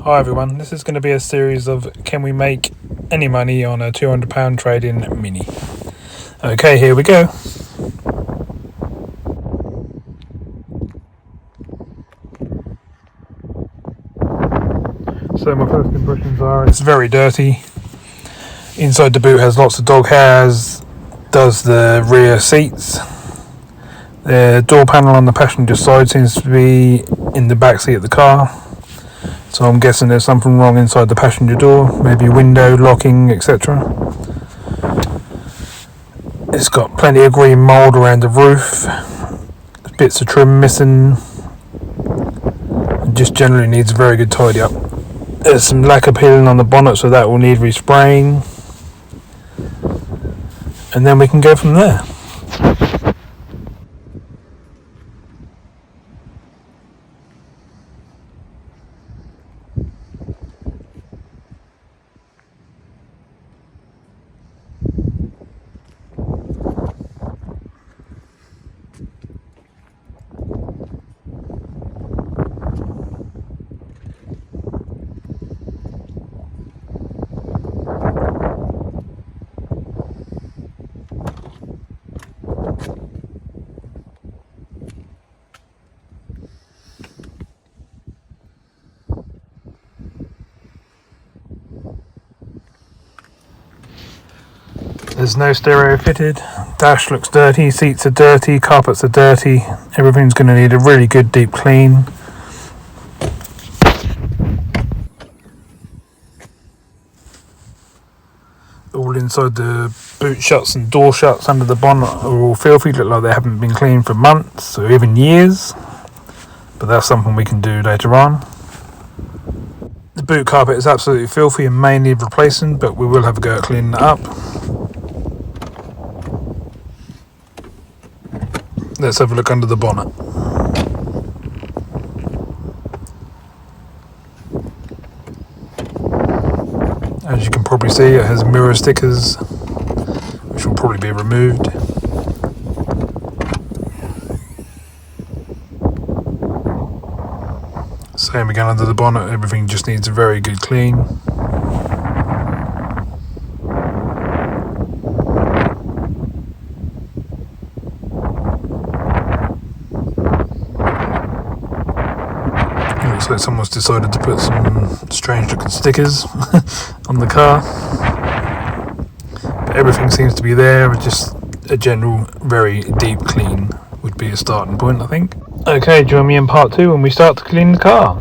Hi everyone, this is going to be a series of can we make any money on a £200 trade-in Mini. Okay, here we go. So my first impressions are it's very dirty. Inside the boot has lots of dog hairs, does the rear seats. The door panel on the passenger side seems to be in the back seat of the car. So I'm guessing there's something wrong inside the passenger door, maybe window locking, etc. It's got plenty of green mould around the roof, bits of trim missing, and just generally needs a very good tidy up. There's some lacquer peeling on the bonnet, so that will need respraying, and then we can go from there. There's no stereo fitted, dash looks dirty, seats are dirty, carpets are dirty, everything's going to need a really good deep clean. All inside the boot shuts and door shuts under the bonnet are all filthy, look like they haven't been cleaned for months or even years, but that's something we can do later on. The boot carpet is absolutely filthy and may need replacing, but we will have a go at cleaning it up. Let's have a look under the bonnet. As you can probably see, it has mirror stickers, which will probably be removed. Same again under the bonnet, everything just needs a very good clean. Looks like someone's decided to put some strange looking stickers on the car. But everything seems to be there, just a general very deep clean would be a starting point, I think. Okay, join me in part 2 when we start to clean the car.